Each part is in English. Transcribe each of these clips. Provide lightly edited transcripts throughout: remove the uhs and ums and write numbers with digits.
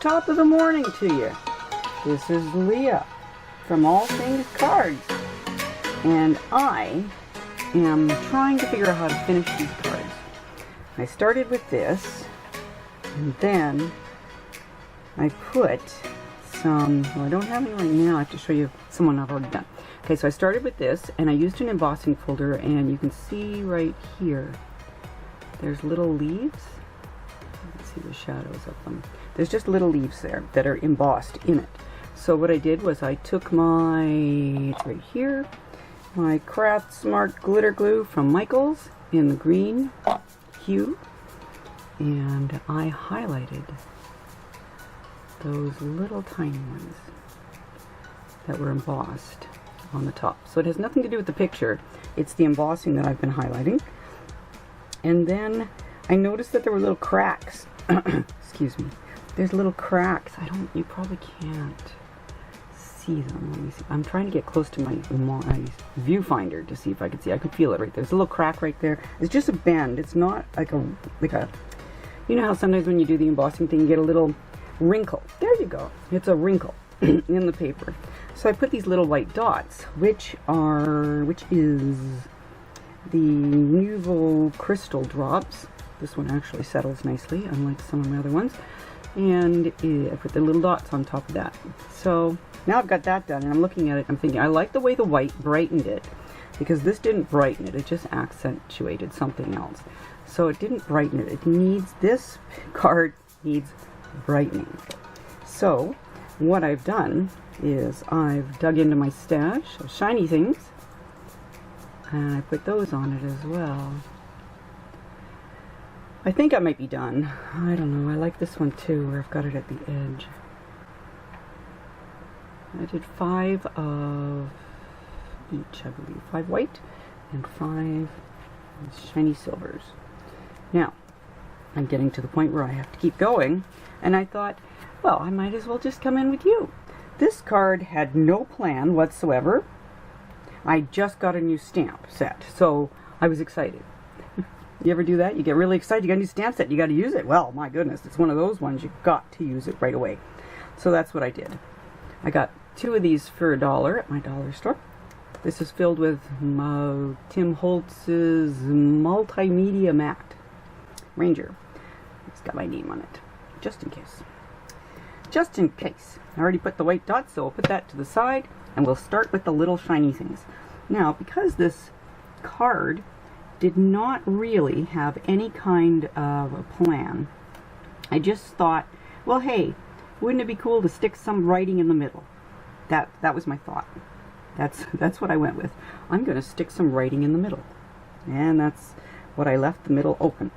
Top of the morning to you. This is Leah from All Things Cards, and I am trying to figure out how to finish these cards. I started with this, and then I put some, well, I don't have any right now. I have to show you someone I've already done. Okay, so I started with this, and I used an embossing folder, and you can see right here, there's little leaves. Let's see the shadows of them. There's just little leaves there that are embossed in it. So what I did was I took my, it's right here, my Craft Smart glitter glue from Michael's in the green hue, and I highlighted those little tiny ones that were embossed on the top. So it has nothing to do with the picture, it's the embossing that I've been highlighting. And then I noticed that there were little cracks. Excuse me. There's little cracks. You probably can't see them. Let me see. I'm trying to get close to my viewfinder to see if I can see. I could feel it right there. There's a little crack right there. It's just a bend. It's not like a, you know how sometimes when you do the embossing thing, you get a little wrinkle. There you go. It's a wrinkle in the paper. So I put these little white dots, which is the Nouveau Crystal drops. This one actually settles nicely, unlike some of my other ones. And I put the little dots on top of that. So now I've got that done, and I'm looking at it, I'm thinking, I like the way the white brightened it, because this didn't brighten it, it just accentuated something else. So it didn't brighten it. It needs, this card needs brightening. So what I've done is I've dug into my stash of shiny things, and I put those on it as well. I think I might be done. I don't know. I like this one too, where I've got it at the edge. I did 5 of each, I believe. 5 white and 5 shiny silvers. Now, I'm getting to the point where I have to keep going, and I thought, well, I might as well just come in with you. This card had no plan whatsoever. I just got a new stamp set, so I was excited. You ever do that? You get really excited, you got a new stamp set, you got to use it. Well, my goodness, it's one of those ones, you've got to use it right away. So that's what I did. I got 2 of these for $1 at my dollar store. This is filled with Tim Holtz's Multimedia Matte Ranger. It's got my name on it, just in case. Just in case. I already put the white dots, so I'll put that to the side, and we'll start with the little shiny things. Now, because this card did not really have any kind of a plan, I just thought, well, hey, wouldn't it be cool to stick some writing in the middle? That was my thought. That's what I went with. I'm going to stick some writing in the middle. And that's what I left the middle open.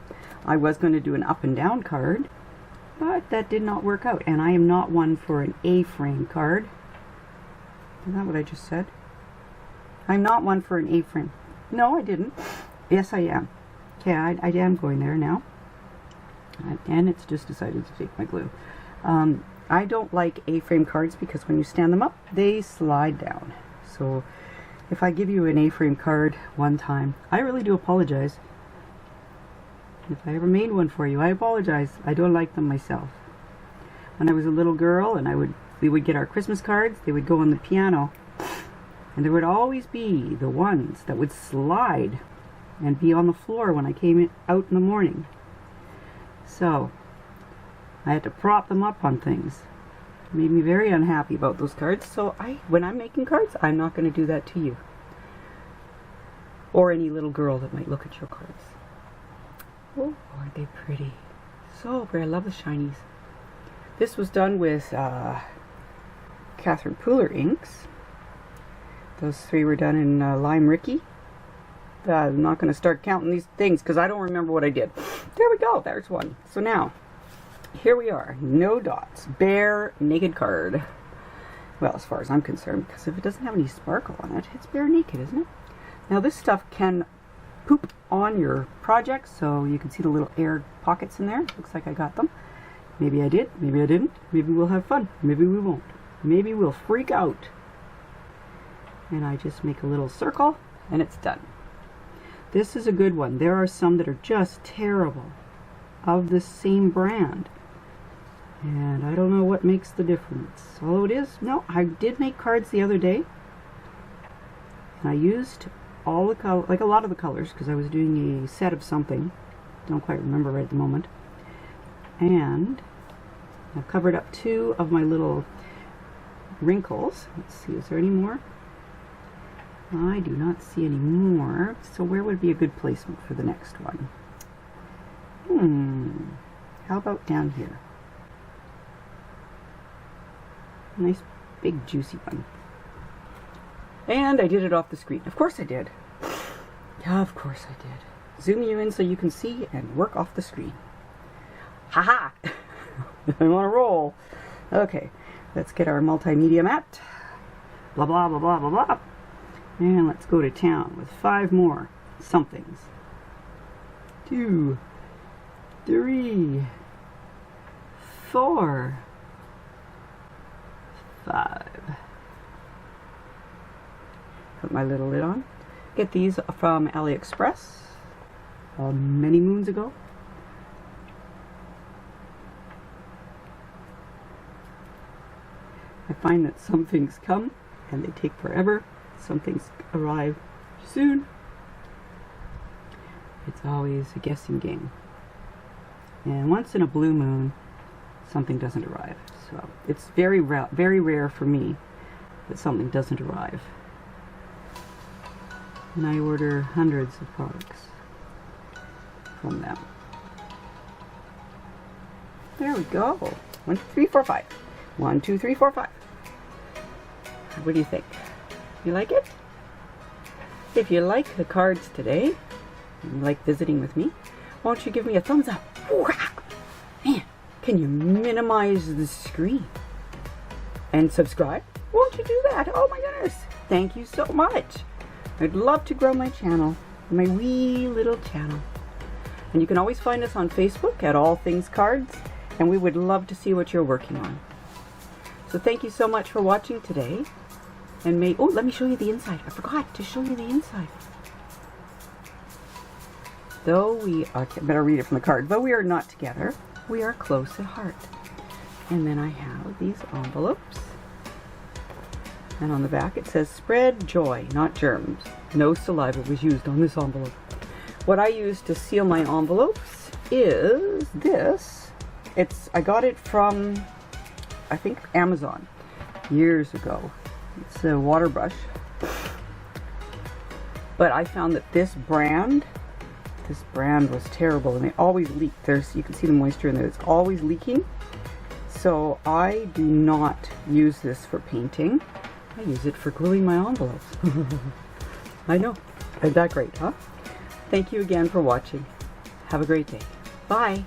I was going to do an up and down card, but that did not work out. And I am not one for an A-frame card. Isn't that what I just said? I'm not one for an A-frame. No, I didn't. Yes, I am. Okay, I am going there now. And it's just decided to take my glue. I don't like A-frame cards because when you stand them up, they slide down. So if I give you an A-frame card one time, I really do apologize. If I ever made one for you, I apologize. I don't like them myself. When I was a little girl and we would get our Christmas cards, they would go on the piano. And there would always be the ones that would slide and be on the floor when I came out in the morning. So I had to prop them up on things. It made me very unhappy about those cards. So when I'm making cards, I'm not going to do that to you. Or any little girl that might look at your cards. Oh, aren't they pretty? So pretty. I love the shinies. This was done with Catherine Pooler inks. Those 3 were done in Lime Ricky. I'm not going to start counting these things because I don't remember what I did. There we go. There's one. So now, here we are. No dots. Bare, naked card. Well, as far as I'm concerned, because if it doesn't have any sparkle on it, it's bare naked, isn't it? Now, this stuff can poop on your project, so you can see the little air pockets in there. Looks like I got them. Maybe I did. Maybe I didn't. Maybe we'll have fun. Maybe we won't. Maybe we'll freak out. And I just make a little circle, and it's done. This is a good one. There are some that are just terrible of the same brand. And I don't know what makes the difference. Although it is, no, I did make cards the other day. And I used all the color, like a lot of the colors, because I was doing a set of something. Don't quite remember right at the moment. And I've covered up 2 of my little wrinkles. Let's see, is there any more? I do not see any more. So where would be a good placement for the next one? How about down here? Nice big juicy one. And I did it off the screen. Of course I did. Yeah, of course I did. Zoom you in so you can see and work off the screen. Haha! I'm on a roll. Okay, let's get our multimedia mat. Blah, blah, blah, blah, blah, blah. And let's go to town with 5 more somethings. 2, 3, 4, 5. Put my little lid on. Get these from AliExpress many moons ago. I find that some things come and they take forever. Some things arrive soon. It's always a guessing game. And once in a blue moon, something doesn't arrive. So it's very rare for me that something doesn't arrive. And I order hundreds of products from them. There we go. 1, 2, 3, 4, 5. 1, 2, 3, 4, 5. What do you think? You like it? If you like the cards today, and you like visiting with me, won't you give me a thumbs up? Man, can you minimize the screen? And subscribe? Won't you do that? Oh my goodness. Thank you so much. I'd love to grow my channel, my wee little channel. And you can always find us on Facebook at All Things Cards, and we would love to see what you're working on. So thank you so much for watching today. And oh, let me show you the inside. I forgot to show you the inside. Though we are, better read it from the card. Though we are not together, we are close at heart. And then I have these envelopes. And on the back it says, spread joy, not germs. No saliva was used on this envelope. What I use to seal my envelopes is this. I got it from, I think, Amazon years ago. It's a water brush. But I found that this brand was terrible, and they always leak. You can see the moisture in there. It's always leaking. So I do not use this for painting. I use it for gluing my envelopes. I know. Isn't that great, huh? Thank you again for watching. Have a great day. Bye.